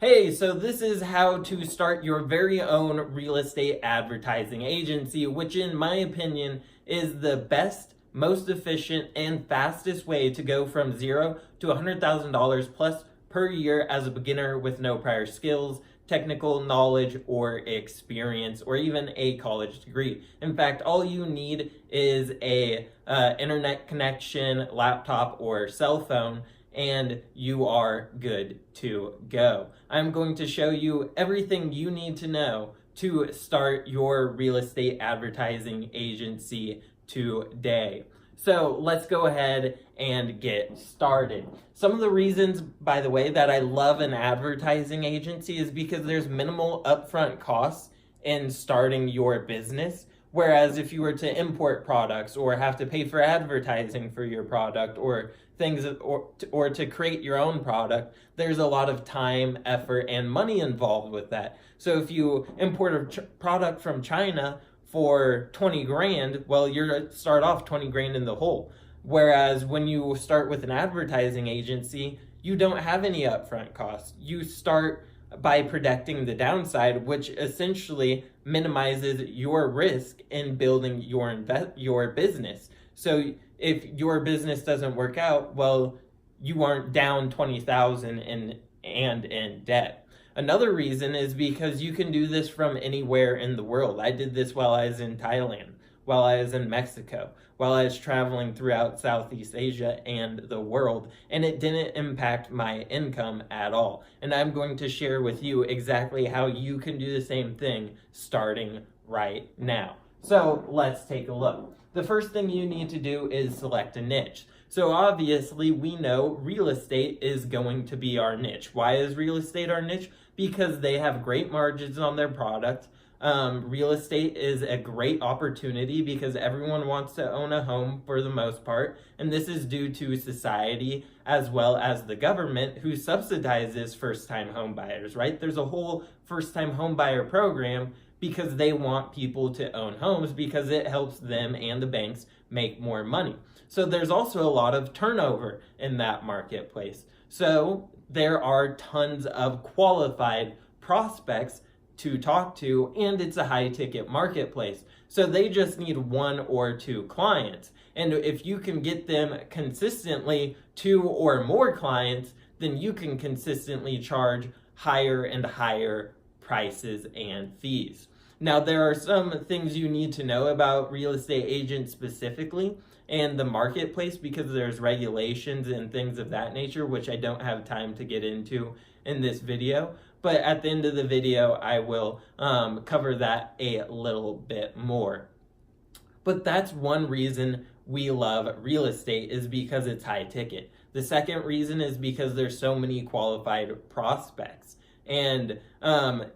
Hey, so this is how to start your very own real estate advertising agency, which in my opinion is the best, most efficient, and fastest way to go from zero to $100,000 plus per year as a beginner with no prior skills, technical knowledge, or experience, or even a college degree. In fact, all you need is a internet connection, laptop, or cell phone, and you are good to go. I'm going to show you everything you need to know to start your real estate advertising agency today. So let's go ahead and get started. Some of the reasons, by the way, that I love an advertising agency is because there's minimal upfront costs in starting your business. Whereas if you were to import products or have to pay for advertising for your product or things or to create your own product, there's a lot of time, effort, and money involved with that. So if you import a product from China for 20 grand, well, you're start off 20 grand in the hole. Whereas when you start with an advertising agency, you don't have any upfront costs. You start by protecting the downside, which essentially minimizes your risk in building your business. So if your business doesn't work out, well, you aren't down 20,000 in debt. Another reason is because you can do this from anywhere in the world. I did this while I was in Thailand, while I was in Mexico, while I was traveling throughout Southeast Asia and the world, and it didn't impact my income at all. And I'm going to share with you exactly how you can do the same thing starting right now. So let's take a look. The first thing you need to do is select a niche. So obviously we know real estate is going to be our niche. Why is real estate our niche? Because they have great margins on their product. Real estate is a great opportunity because everyone wants to own a home for the most part, and this is due to society as well as the government who subsidizes first-time home buyers, right? There's a whole first-time home buyer program because they want people to own homes because it helps them and the banks make more money. So there's also a lot of turnover in that marketplace. So there are tons of qualified prospects to talk to, and it's a high ticket marketplace. So they just need one or two clients. And if you can get them consistently 2 or more clients, then you can consistently charge higher and higher prices and fees. Now, there are some things you need to know about real estate agents specifically and the marketplace because there's regulations and things of that nature, which I don't have time to get into in this video. But at the end of the video, I will cover that a little bit more. But that's one reason we love real estate is because it's high ticket. The second reason is because there's so many qualified prospects. And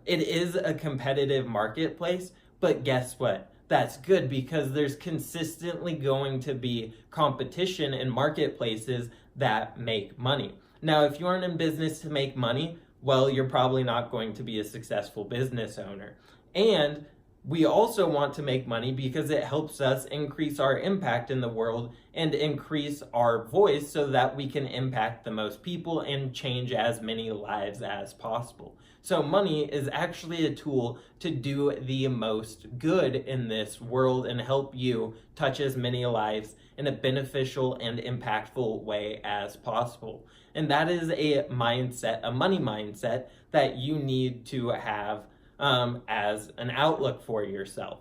it is a competitive marketplace, but guess what? That's good because there's consistently going to be competition in marketplaces that make money. Now, if you aren't in business to make money, well, you're probably not going to be a successful business owner. And we also want to make money because it helps us increase our impact in the world and increase our voice so that we can impact the most people and change as many lives as possible. So money is actually a tool to do the most good in this world and help you touch as many lives in a beneficial and impactful way as possible. And that is a mindset, a money mindset that you need to have as an outlook for yourself.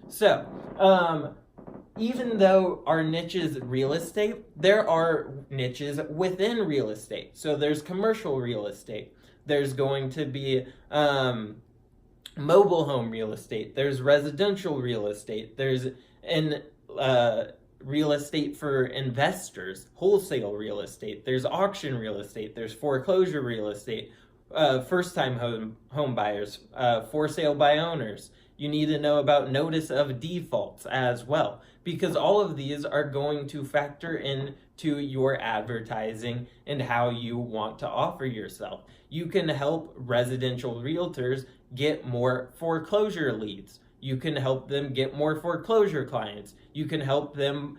So, even though our niche is real estate, there are niches within real estate. So there's commercial real estate. There's going to be mobile home real estate. There's residential real estate. There's real estate for investors, wholesale real estate. There's auction real estate. There's foreclosure real estate. First-time home buyers, for sale by owners. You need to know about notice of defaults as well, because all of these are going to factor into your advertising and how you want to offer yourself. You can help residential realtors get more foreclosure leads. You can help them get more foreclosure clients. You can help them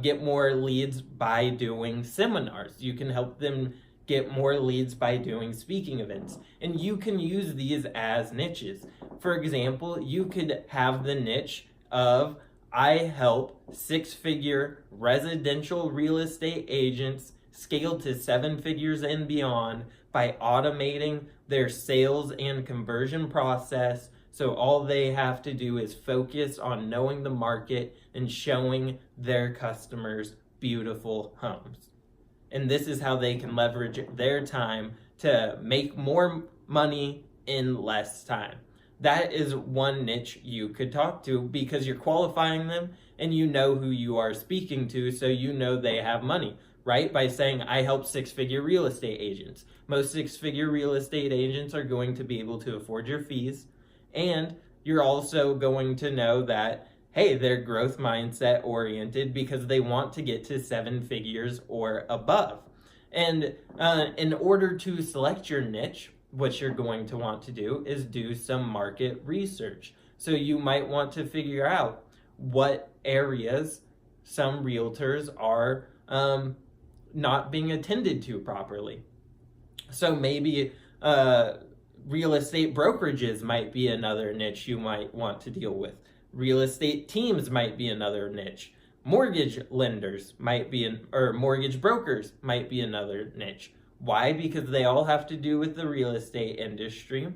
get more leads by doing seminars. You can help them get more leads by doing speaking events. And you can use these as niches. For example, you could have the niche of I help 6-figure residential real estate agents scale to 7 figures and beyond by automating their sales and conversion process. So all they have to do is focus on knowing the market and showing their customers beautiful homes. And this is how they can leverage their time to make more money in less time. That is one niche you could talk to because you're qualifying them and you know who you are speaking to, so you know they have money, right? By saying, I help 6-figure real estate agents. Most 6-figure real estate agents are going to be able to afford your fees, and you're also going to know that, hey, they're growth mindset oriented because they want to get to 7 figures or above. And in order to select your niche, what you're going to want to do is do some market research. So you might want to figure out what areas some realtors are not being attended to properly. So maybe real estate brokerages might be another niche you might want to deal with. Real estate teams might be another niche. Mortgage lenders might be, or mortgage brokers might be another niche. Why? Because they all have to do with the real estate industry,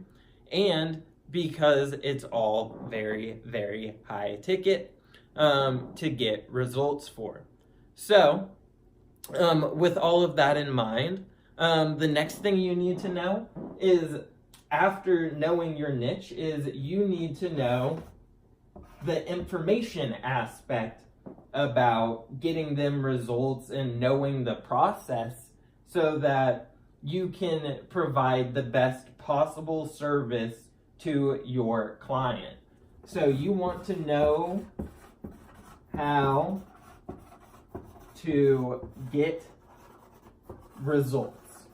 and because it's all very, very high ticket to get results for. So, with all of that in mind, the next thing you need to know is, after knowing your niche, is you need to know the information aspect about getting them results and knowing the process so that you can provide the best possible service to your client. So you want to know how to get results.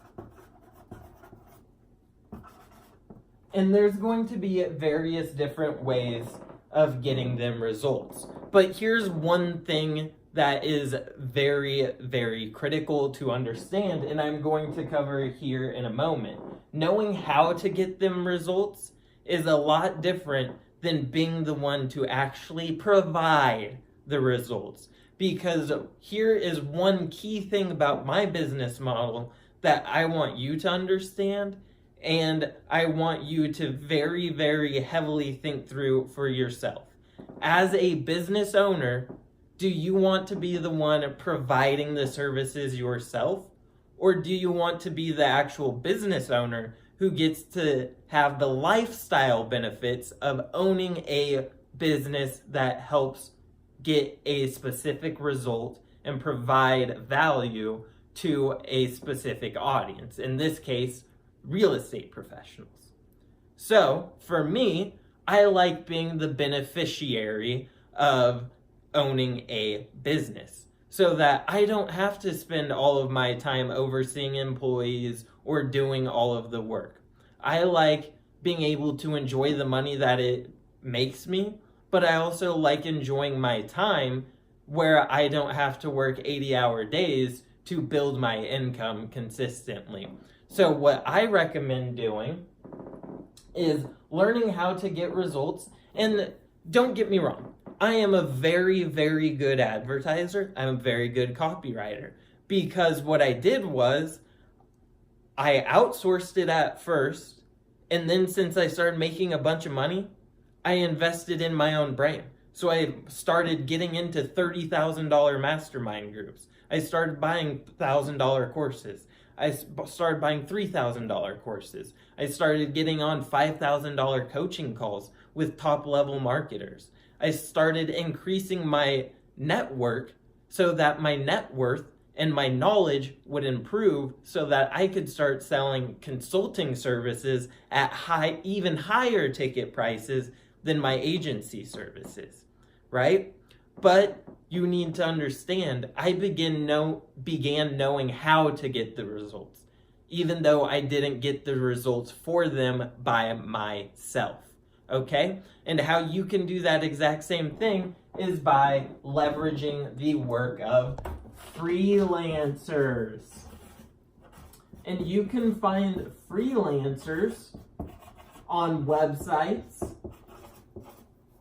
And there's going to be various different ways of getting them results. But here's one thing that is very, very critical to understand, and I'm going to cover here in a moment. Knowing how to get them results is a lot different than being the one to actually provide the results. Because here is one key thing about my business model that I want you to understand, and I want you to very, very heavily think through for yourself. As a business owner, do you want to be the one providing the services yourself? Or do you want to be the actual business owner who gets to have the lifestyle benefits of owning a business that helps get a specific result and provide value to a specific audience? In this case, real estate professionals. So for me, I like being the beneficiary of owning a business so that I don't have to spend all of my time overseeing employees or doing all of the work. I like being able to enjoy the money that it makes me, but I also like enjoying my time where I don't have to work 80-hour days to build my income consistently. So what I recommend doing is learning how to get results. And don't get me wrong, I am a very, very good advertiser. I'm a very good copywriter, because what I did was I outsourced it at first, and then since I started making a bunch of money, I invested in my own brain. So I started getting into $30,000 mastermind groups. I started buying $1,000 courses. I started buying $3,000 courses. I started getting on $5,000 coaching calls with top-level marketers. I started increasing my network so that my net worth and my knowledge would improve so that I could start selling consulting services at even higher ticket prices than my agency services, right? But you need to understand, I began knowing how to get the results, even though I didn't get the results for them by myself, okay? And how you can do that exact same thing is by leveraging the work of freelancers. And you can find freelancers on websites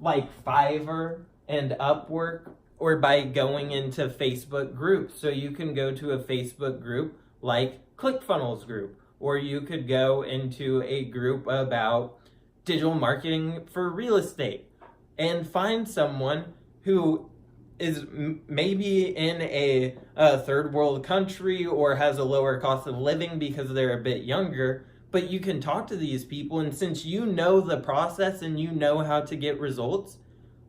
like Fiverr and Upwork, or by going into Facebook groups. So you can go to a Facebook group like ClickFunnels group, or you could go into a group about digital marketing for real estate and find someone who is maybe in a third world country or has a lower cost of living because they're a bit younger, but you can talk to these people, and since you know the process and you know how to get results,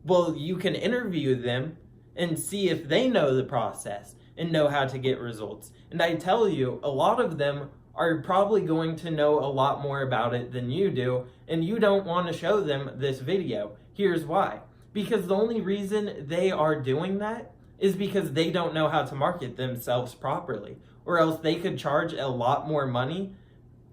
well, you can interview them and see if they know the process and know how to get results. And I tell you, a lot of them are probably going to know a lot more about it than you do, and you don't want to show them this video. Here's why. Because the only reason they are doing that is because they don't know how to market themselves properly, or else they could charge a lot more money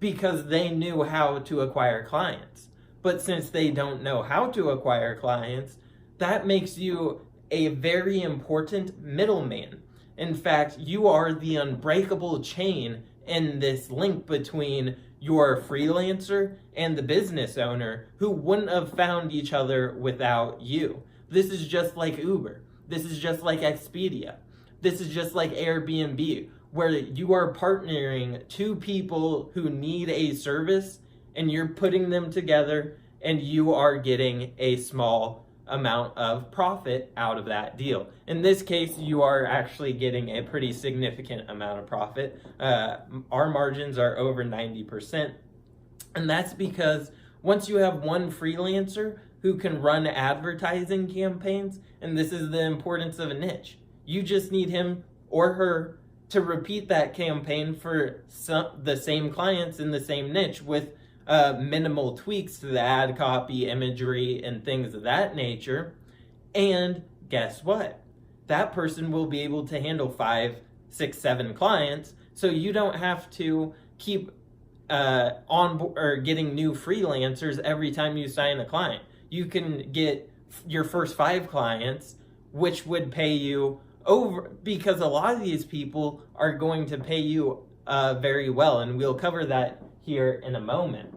because they knew how to acquire clients. But since they don't know how to acquire clients, that makes you a very important middleman. In fact, you are the unbreakable chain in this link between your freelancer and the business owner, who wouldn't have found each other without you. This is just like Uber. This is just like Expedia. This is just like Airbnb, where you are partnering two people who need a service and you're putting them together, and you are getting a small amount of profit out of that deal. In this case, you are actually getting a pretty significant amount of profit. Our margins are over 90%. And that's because once you have one freelancer who can run advertising campaigns, and this is the importance of a niche, you just need him or her to repeat that campaign for the same clients in the same niche with minimal tweaks to the ad copy, imagery, and things of that nature. And guess what? That person will be able to handle 5, 6, 7 clients, so you don't have to keep getting new freelancers every time you sign a client. You can get your first 5 clients, which would pay you over, because a lot of these people are going to pay you very well, and we'll cover that here in a moment.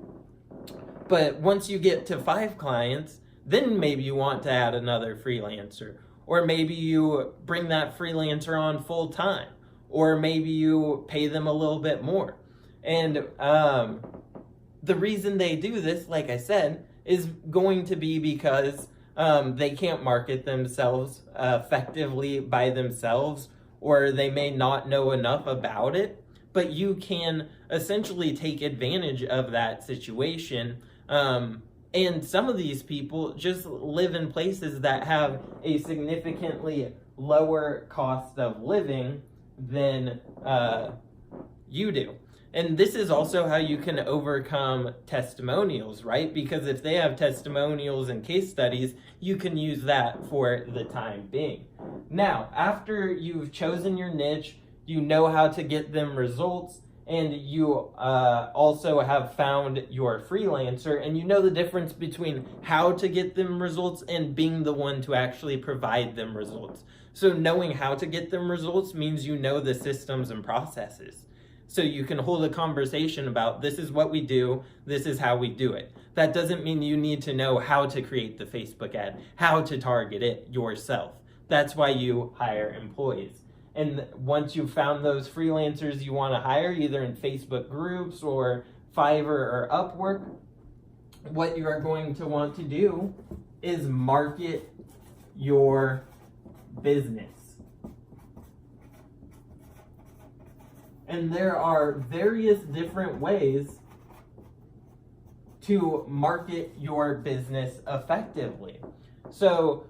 But once you get to 5 clients, then maybe you want to add another freelancer, or maybe you bring that freelancer on full time, or maybe you pay them a little bit more. And the reason they do this, like I said, is going to be because they can't market themselves effectively by themselves, or they may not know enough about it. But you can essentially take advantage of that situation. And some of these people just live in places that have a significantly lower cost of living than you do. And this is also how you can overcome testimonials, right? Because if they have testimonials and case studies, you can use that for the time being. Now, after you've chosen your niche, you know how to get them results, and you also have found your freelancer, and you know the difference between how to get them results and being the one to actually provide them results. So knowing how to get them results means you know the systems and processes. So you can hold a conversation about, this is what we do, this is how we do it. That doesn't mean you need to know how to create the Facebook ad, how to target it yourself. That's why you hire employees. And once you've found those freelancers you want to hire, either in Facebook groups or Fiverr or Upwork, what you are going to want to do is market your business. And there are various different ways to market your business effectively. So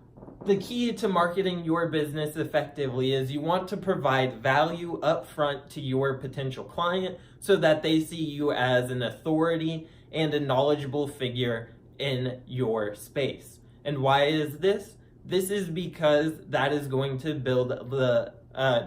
the key to marketing your business effectively is you want to provide value up front to your potential client so that they see you as an authority and a knowledgeable figure in your space. And why is this? This is because that is going to build the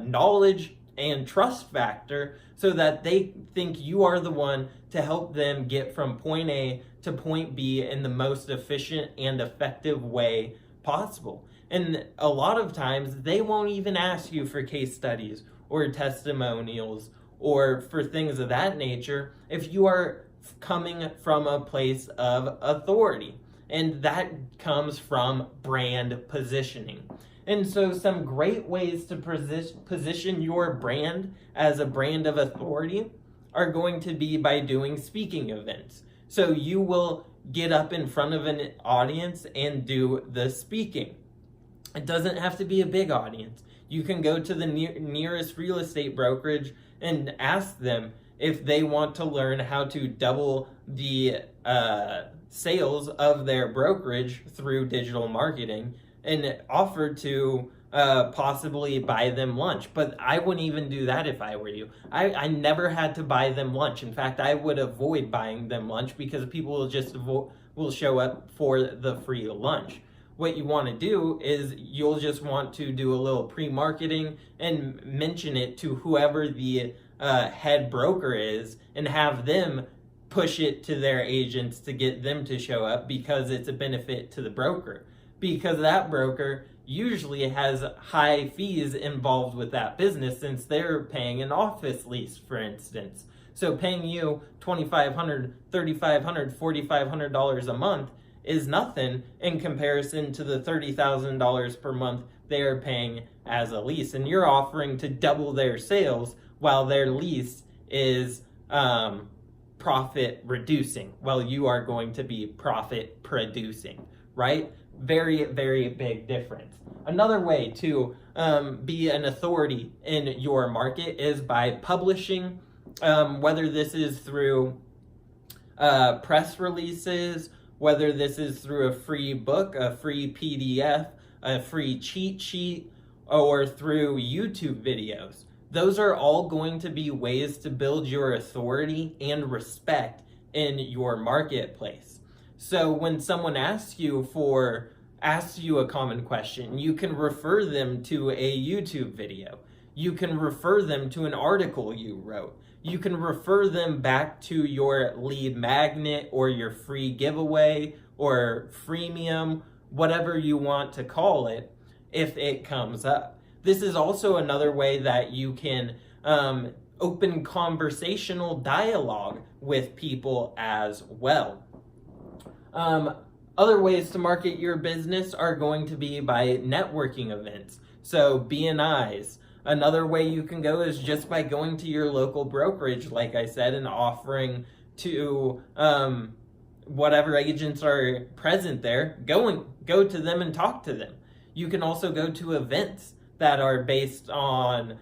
knowledge and trust factor so that they think you are the one to help them get from point A to point B in the most efficient and effective way possible. And a lot of times they won't even ask you for case studies or testimonials or for things of that nature if you are coming from a place of authority. And that comes from brand positioning. And so some great ways to position your brand as a brand of authority are going to be by doing speaking events. So you will get up in front of an audience and do the speaking. It doesn't have to be a big audience. You can go to the nearest real estate brokerage and ask them if they want to learn how to double the sales of their brokerage through digital marketing, and offer to possibly buy them lunch. But I wouldn't even do that if I were you. I never had to buy them lunch. In fact, I would avoid buying them lunch because people will just will show up for the free lunch. What you want to do is you'll just want to do a little pre-marketing and mention it to whoever the head broker is and have them push it to their agents to get them to show up, because it's a benefit to the broker. Because that broker usually has high fees involved with that business, since they're paying an office lease, for instance. So paying you $2,500, $3,500, $4,500 a month is nothing in comparison to the $30,000 per month they are paying as a lease. And you're offering to double their sales while their lease is profit reducing, while you are going to be profit producing, right? Very, very big difference. Another way to be an authority in your market is by publishing, whether this is through press releases, whether this is through a free book, a free PDF, a free cheat sheet, or through YouTube videos. Those are all going to be ways to build your authority and respect in your marketplace. So when someone asks you a common question, you can refer them to a YouTube video. You can refer them to an article you wrote. You can refer them back to your lead magnet or your free giveaway or freemium, whatever you want to call it, if it comes up. This is also another way that you can open conversational dialogue with people as well. Other ways to market your business are going to be by networking events. So BNIs. Another way you can go is just by going to your local brokerage, like I said, and offering to whatever agents are present there, go to them and talk to them. You can also go to events that are based on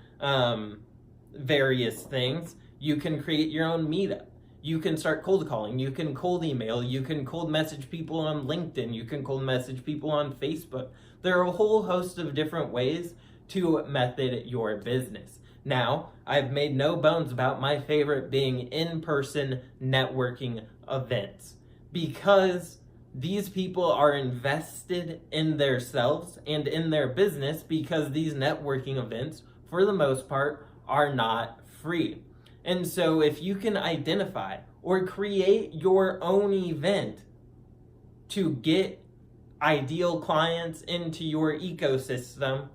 various things. You can create your own meetup. You can start cold calling. You can cold email. You can cold message people on LinkedIn. You can cold message people on Facebook. There are a whole host of different ways to method your business. Now, I've made no bones about my favorite being in-person networking events, because these people are invested in themselves and in their business, because these networking events, for the most part, are not free. And so if you can identify or create your own event to get ideal clients into your ecosystem,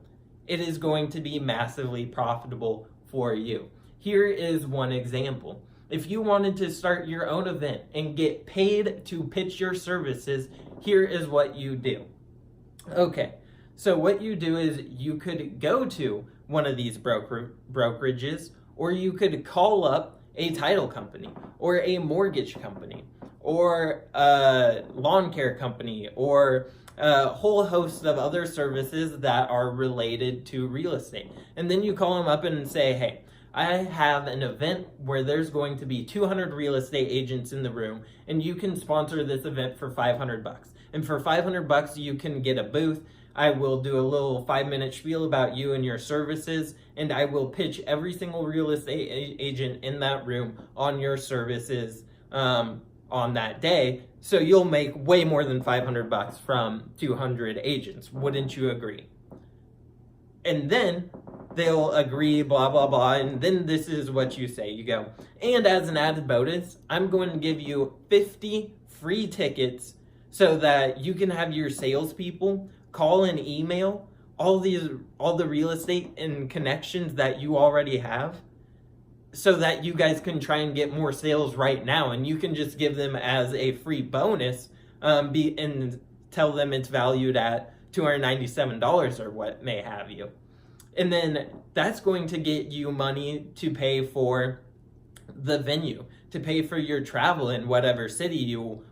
it is going to be massively profitable for you. Here is one example. If you wanted to start your own event and get paid to pitch your services, here is what you do. Okay, so what you do is you could go to one of these brokerages, or you could call up a title company or a mortgage company or a lawn care company or a whole host of other services that are related to real estate. And then you call them up and say, hey, I have an event where there's going to be 200 real estate agents in the room, and you can sponsor this event for $500. And for $500, you can get a booth. I will do a little 5-minute spiel about you and your services, and I will pitch every single real estate agent in that room on your services on that day. So you'll make way more than $500 from 200 agents. Wouldn't you agree? And then they'll agree, blah, blah, blah. And then this is what you say. You go, and as an added bonus, I'm going to give you 50 free tickets so that you can have your salespeople call and email all the real estate and connections that you already have, so that you guys can try and get more sales right now, and you can just give them as a free bonus, and tell them it's valued at $297 or what may have you. And then that's going to get you money to pay for the venue, to pay for your travel in whatever city you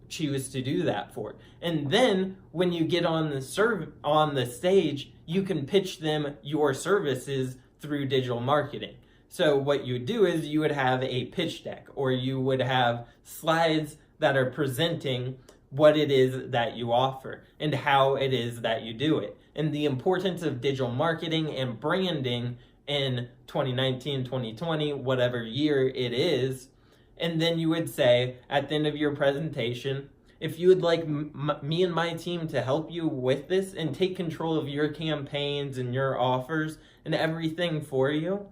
choose to do that for. And then when you get on the stage, you can pitch them your services through digital marketing. So what you would do is you would have a pitch deck, or you would have slides that are presenting what it is that you offer and how it is that you do it, and the importance of digital marketing and branding in 2019, 2020, whatever year it is. And then you would say at the end of your presentation, if you would like me and my team to help you with this and take control of your campaigns and your offers and everything for you,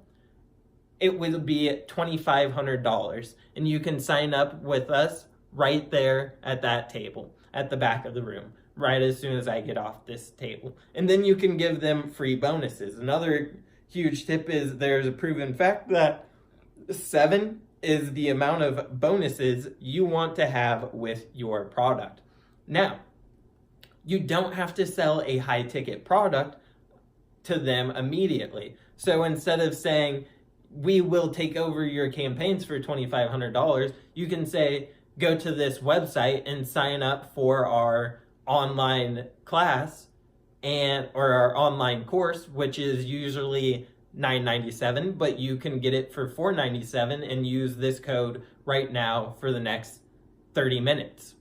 it will be $2,500, and you can sign up with us right there at that table at the back of the room, right as soon as I get off this table. And then you can give them free bonuses. Another huge tip is there's a proven fact that 7 is the amount of bonuses you want to have with your product. Now, you don't have to sell a high ticket product to them immediately. So instead of saying, we will take over your campaigns for $2,500, you can say, go to this website and sign up for our online class or our online course, which is usually $9.97, but you can get it for $4.97 and use this code right now for the next 30 minutes.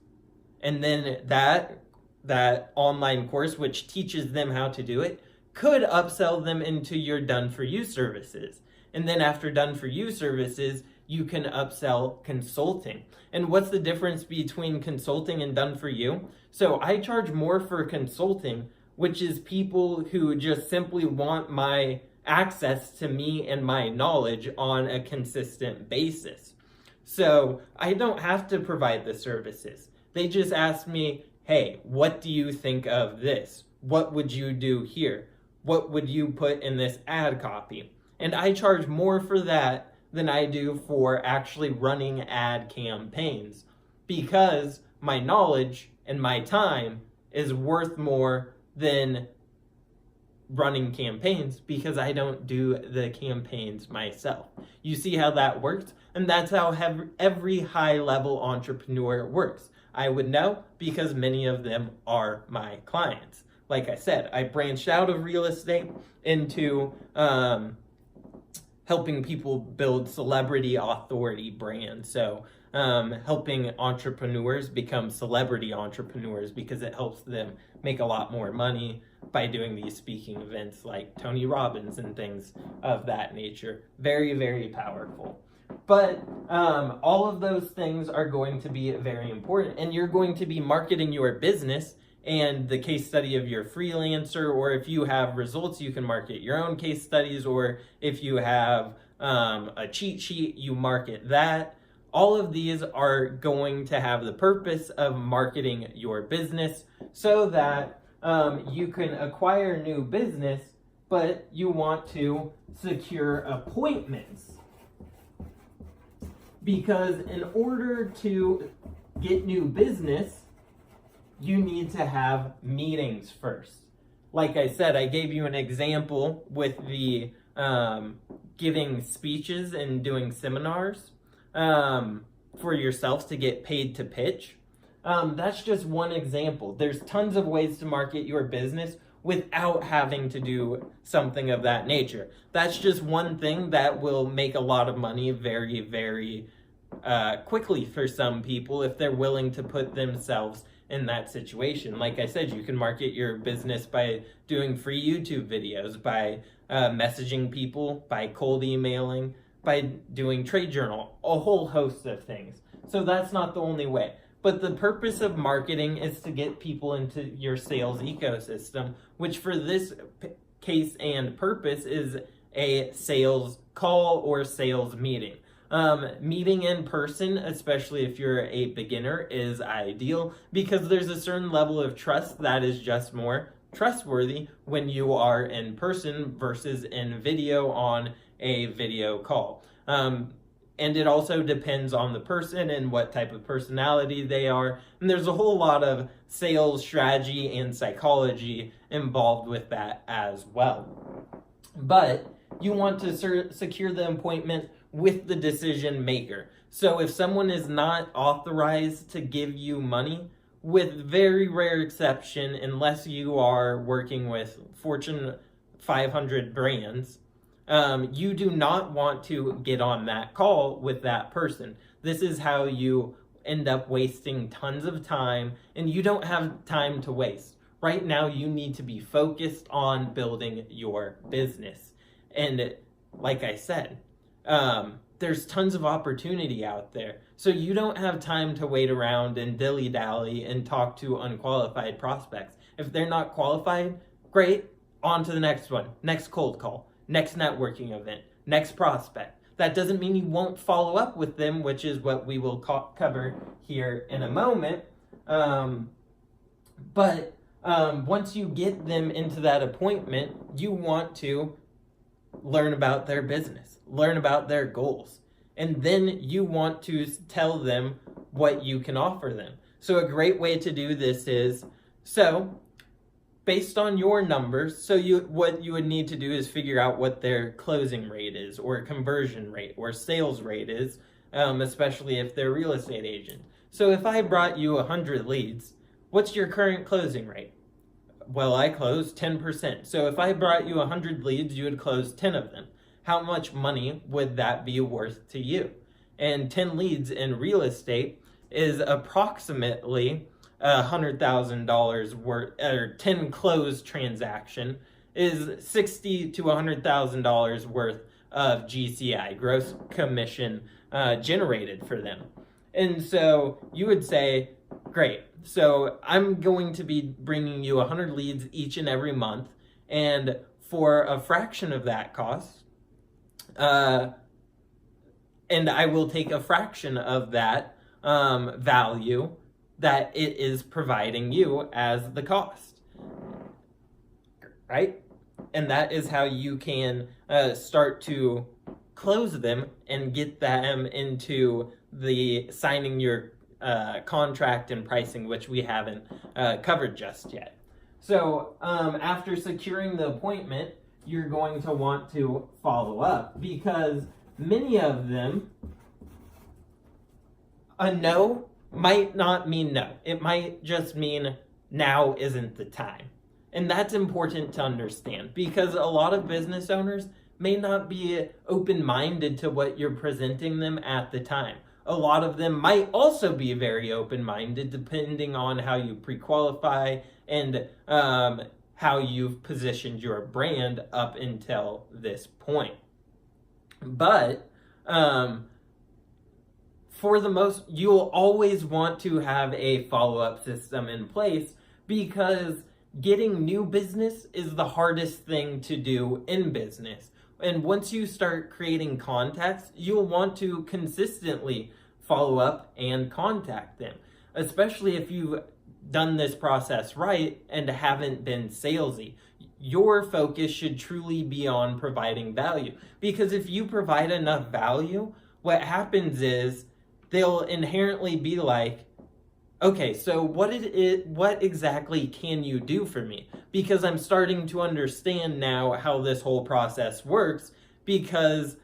And then that online course, which teaches them how to do it, could upsell them into your done-for-you services. And then after done-for-you services, you can upsell consulting. And what's the difference between consulting and done-for-you? So I charge more for consulting, which is people who just simply want my access to me and my knowledge on a consistent basis. So I don't have to provide the services. They just ask me, hey, what do you think of this? What would you do here? What would you put in this ad copy? And I charge more for that than I do for actually running ad campaigns, because my knowledge and my time is worth more than running campaigns, because I don't do the campaigns myself. You see how that works? And that's how every high-level entrepreneur works. I would know because many of them are my clients. Like I said, I branched out of real estate into helping people build celebrity authority brands. So helping entrepreneurs become celebrity entrepreneurs, because it helps them make a lot more money by doing these speaking events like Tony Robbins and things of that nature. Very, very powerful. But all of those things are going to be very important, and you're going to be marketing your business and the case study of your freelancer, or if you have results, you can market your own case studies, or if you have a cheat sheet, you market that. All of these are going to have the purpose of marketing your business so that you can acquire new business, but you want to secure appointments. Because in order to get new business, you need to have meetings first. Like I said, I gave you an example with the giving speeches and doing seminars for yourselves to get paid to pitch. That's just one example. There's tons of ways to market your business without having to do something of that nature. That's just one thing that will make a lot of money very, very quickly for some people if they're willing to put themselves in that situation. Like I said, you can market your business by doing free YouTube videos, by messaging people, by cold emailing, by doing trade journal, a whole host of things. So that's not the only way. But the purpose of marketing is to get people into your sales ecosystem, which for this case and purpose is a sales call or sales meeting. Meeting in person, especially if you're a beginner, is ideal because there's a certain level of trust that is just more trustworthy when you are in person versus in video on a video call. And it also depends on the person and what type of personality they are. And there's a whole lot of sales strategy and psychology involved with that as well. But you want to secure the appointment with the decision maker. So if someone is not authorized to give you money, with very rare exception, unless you are working with Fortune 500 brands, you do not want to get on that call with that person. This is how you end up wasting tons of time, and you don't have time to waste. Right now, you need to be focused on building your business. And like I said, there's tons of opportunity out there. So you don't have time to wait around and dilly-dally and talk to unqualified prospects. If they're not qualified, great, on to the next one, next cold call, next networking event, next prospect. That doesn't mean you won't follow up with them, which is what we will cover here in a moment. But once you get them into that appointment, you want to learn about their business, learn about their goals, and then you want to tell them what you can offer them. So a great way to do this is, based on your numbers, what you would need to do is figure out what their closing rate is, or conversion rate, or sales rate is, especially if they're a real estate agent. So if I brought you 100 leads, what's your current closing rate? Well, I closed 10%. So if I brought you 100 leads, you would close 10 of them. How much money would that be worth to you? And 10 leads in real estate is approximately $100,000 worth, or 10 closed transaction is $60,000 to $100,000 worth of GCI, gross commission, generated for them. And so you would say, great, so I'm going to be bringing you 100 leads each and every month, and for a fraction of that cost, and I will take a fraction of that value that it is providing you as the cost, right? And that is how you can start to close them and get them into the signing your contract and pricing, which we haven't covered just yet. So after securing the appointment, you're going to want to follow up, because many of them, a no might not mean no. It might just mean now isn't the time. And that's important to understand, because a lot of business owners may not be open-minded to what you're presenting them at the time. A lot of them might also be very open-minded, depending on how you pre-qualify and how you've positioned your brand up until this point. But for the most, you'll always want to have a follow-up system in place, because getting new business is the hardest thing to do in business. And once you start creating contacts, you'll want to consistently follow up and contact them, especially if you've done this process right and haven't been salesy. Your focus should truly be on providing value, because if you provide enough value, what happens is they'll inherently be like, okay, so what exactly can you do for me? Because I'm starting to understand now how this whole process works, because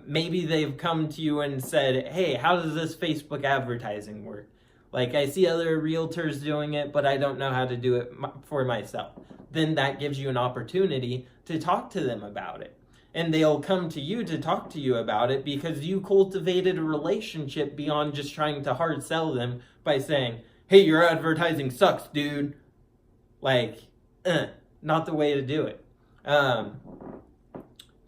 maybe they've come to you and said, hey, how does this Facebook advertising work? Like, I see other realtors doing it, but I don't know how to do it for myself. Then that gives you an opportunity to talk to them about it. And they'll come to you to talk to you about it, because you cultivated a relationship beyond just trying to hard sell them by saying, hey, your advertising sucks, dude. Like, not the way to do it.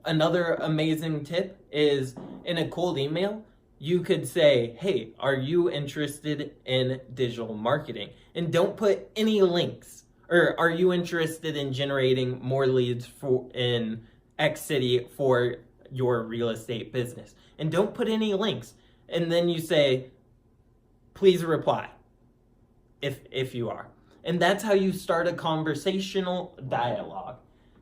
Another amazing tip is, in a cold email, you could say, hey, are you interested in digital marketing? And don't put any links. Or are you interested in generating more leads in X city for your real estate business? And don't put any links. And then you say, please reply if you are. And that's how you start a conversational dialogue.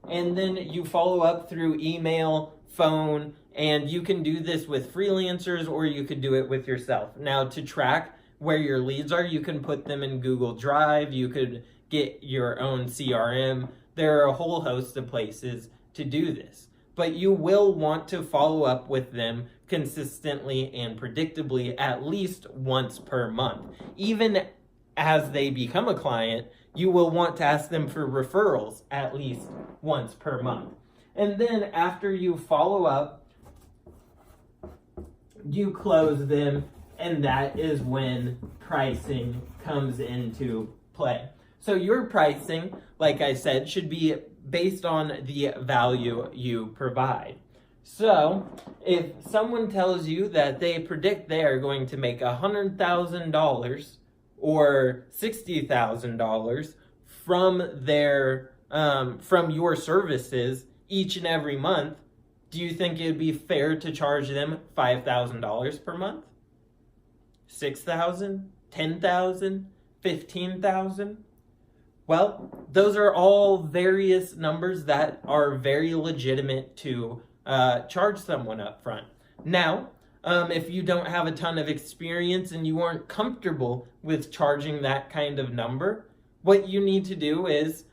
And then you follow up through email, phone, And you can do this with freelancers, or you could do it with yourself. Now, to track where your leads are, you can put them in Google Drive. You could get your own CRM. There are a whole host of places to do this. But you will want to follow up with them consistently and predictably at least once per month. Even as they become a client, you will want to ask them for referrals at least once per month. And then after you follow up, you close them, and that is when pricing comes into play. So your pricing, like I said, should be based on the value you provide. So if someone tells you that they predict they are going to make $100,000 or $60,000 from your services each and every month, do you think it would be fair to charge them $5,000 per month? $6,000? $10,000? $15,000? Well, those are all various numbers that are very legitimate to charge someone up front. Now, if you don't have a ton of experience and you aren't comfortable with charging that kind of number, what you need to do is,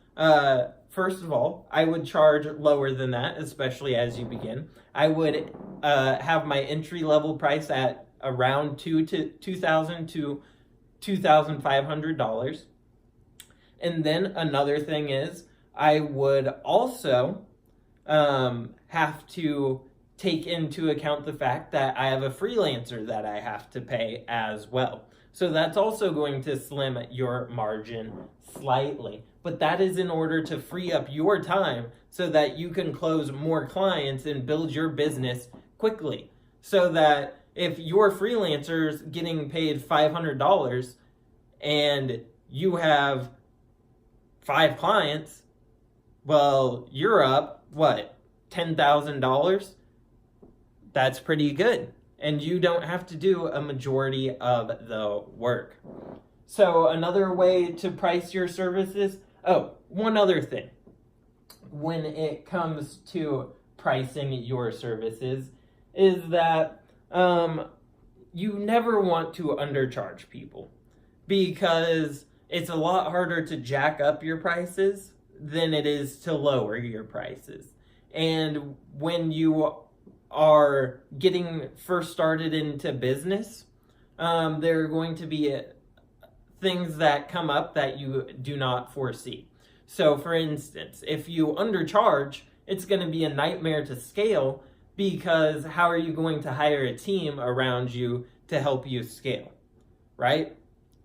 first of all, I would charge lower than that, especially as you begin. I would have my entry-level price at around $2,000 to $2,500. And then another thing is, I would also have to take into account the fact that I have a freelancer that I have to pay as well. So that's also going to slim your margin slightly. But that is in order to free up your time so that you can close more clients and build your business quickly. So that if your freelancer's getting paid $500 and you have 5 clients, well, you're up, what, $10,000? That's pretty good. And you don't have to do a majority of the work. So another way to price your services, one other thing. When it comes to pricing your services is that you never want to undercharge people, because it's a lot harder to jack up your prices than it is to lower your prices. And when you are getting first started into business, there are going to be things that come up that you do not foresee. So for instance, if you undercharge, it's going to be a nightmare to scale, because how are you going to hire a team around you to help you scale, right?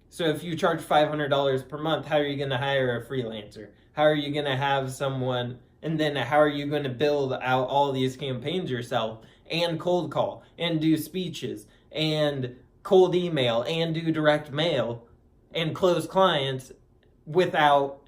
So if you charge $500 per month, how are you going to hire a freelancer? How are you going to have someone, and then how are you going to build out all these campaigns yourself, and cold call, and do speeches, and cold email, and do direct mail, and close clients without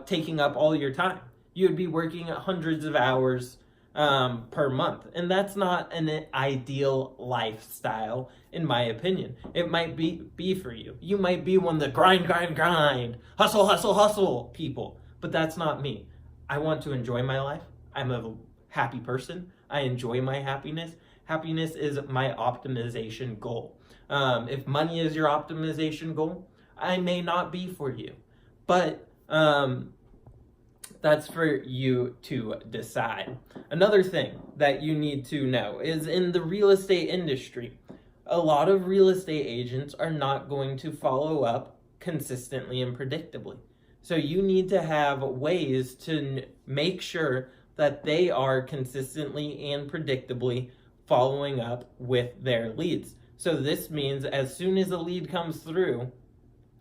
taking up all your time? You would be working hundreds of hours per month. And that's not an ideal lifestyle, in my opinion. It might be for you. You might be one of the grind, hustle, hustle, hustle people. But that's not me. I want to enjoy my life. I'm a happy person. I enjoy my happiness. Happiness is my optimization goal. If money is your optimization goal, I may not be for you. But that's for you to decide. Another thing that you need to know is, in the real estate industry, a lot of real estate agents are not going to follow up consistently and predictably. So you need to have ways to make sure that they are consistently and predictably following up with their leads. So this means as soon as a lead comes through,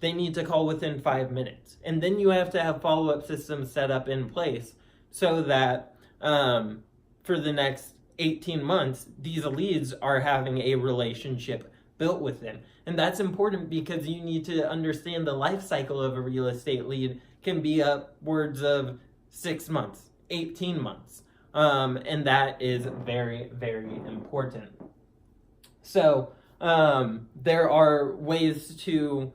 they need to call within 5 minutes. And then you have to have follow-up systems set up in place so that for the next 18 months, these leads are having a relationship built with them. And that's important because you need to understand the life cycle of a real estate lead can be upwards of 6 months, 18 months. And that is very, very important. So there are ways to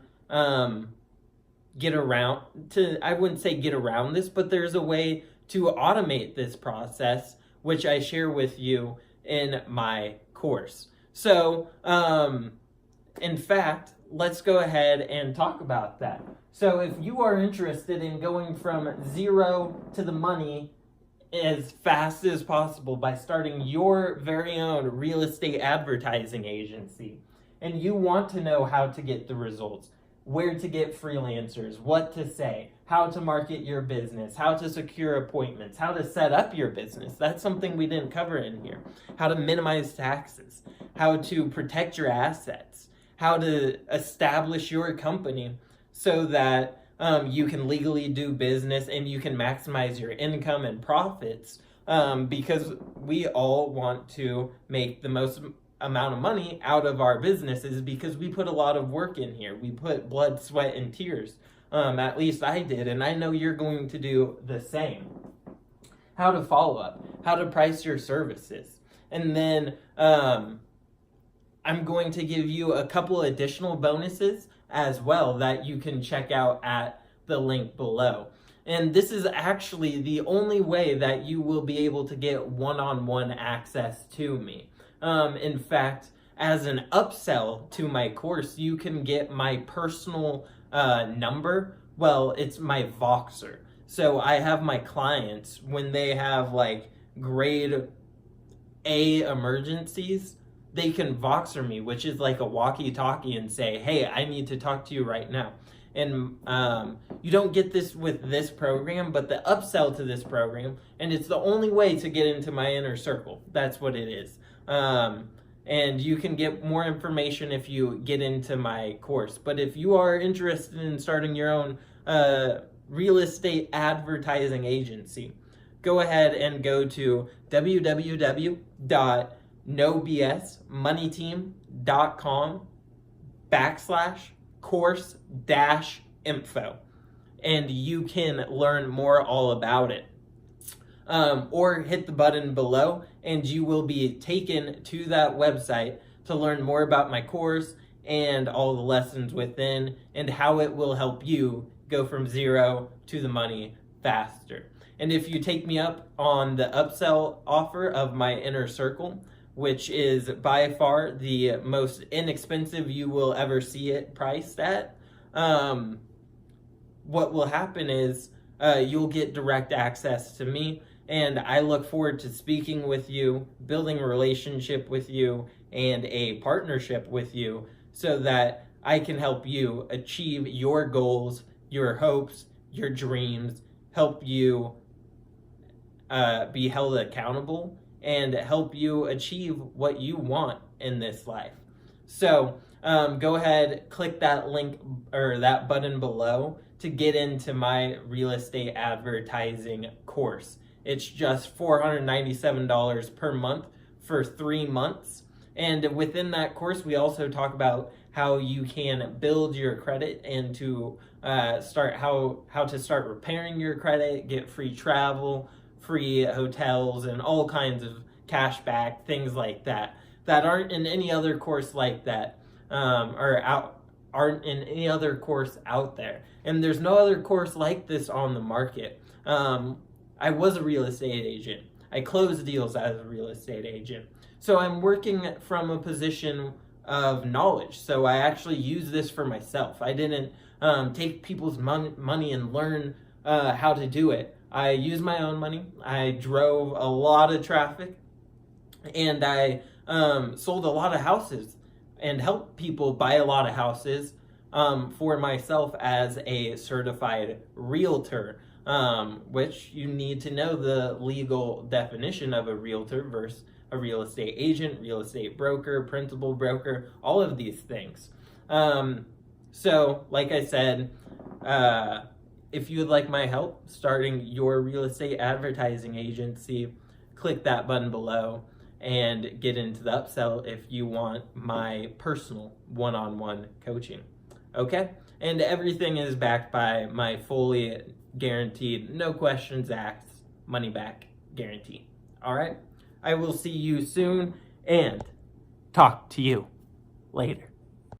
get around I wouldn't say get around this, but there's a way to automate this process, which I share with you in my course. So, in fact, let's go ahead and talk about that. So if you are interested in going from zero to the money as fast as possible by starting your very own real estate advertising agency, and you want to know how to get the results, where to get freelancers, what to say, how to market your business, how to secure appointments, how to set up your business. That's something we didn't cover in here. How to minimize taxes, how to protect your assets, how to establish your company so that you can legally do business and you can maximize your income and profits, because we all want to make the most amount of money out of our businesses because we put a lot of work in here. We put blood, sweat, and tears. At least I did, and I know you're going to do the same. How to follow up, how to price your services. And then I'm going to give you a couple additional bonuses as well that you can check out at the link below. And this is actually the only way that you will be able to get one-on-one access to me. In fact, as an upsell to my course, you can get my personal number. Well, it's my Voxer. So I have my clients, when they have like grade A emergencies, they can Voxer me, which is like a walkie-talkie, and say, hey, I need to talk to you right now. And you don't get this with this program, but the upsell to this program, and it's the only way to get into my inner circle. That's what it is. And you can get more information if you get into my course. But if you are interested in starting your own real estate advertising agency, go ahead and go to www.nobsmoneyteam.com/course-info, and you can learn more all about it. Or hit the button below and you will be taken to that website to learn more about my course and all the lessons within and how it will help you go from zero to the money faster. And if you take me up on the upsell offer of my inner circle, which is by far the most inexpensive you will ever see it priced at, what will happen is you'll get direct access to me. And I look forward to speaking with you, building a relationship with you, and a partnership with you so that I can help you achieve your goals, your hopes, your dreams, help you be held accountable, and help you achieve what you want in this life. So go ahead, click that link or that button below to get into my real estate advertising course. It's just $497 per month for 3 months. And within that course, we also talk about how you can build your credit and to start how to start repairing your credit, get free travel, free hotels, and all kinds of cash back, things like that aren't in any other course like that, aren't in any other course out there. And there's no other course like this on the market. I was a real estate agent. I closed deals as a real estate agent. So I'm working from a position of knowledge. So I actually use this for myself. I didn't take people's money and learn how to do it. I used my own money. I drove a lot of traffic, and I sold a lot of houses and helped people buy a lot of houses for myself as a certified realtor. Which you need to know the legal definition of a realtor versus a real estate agent, real estate broker, principal broker, all of these things. So, like I said, if you would like my help starting your real estate advertising agency, click that button below and get into the upsell if you want my personal one-on-one coaching. Okay? And everything is backed by my fully guaranteed, no questions asked, money back guarantee. All right? I will see you soon and talk to you later.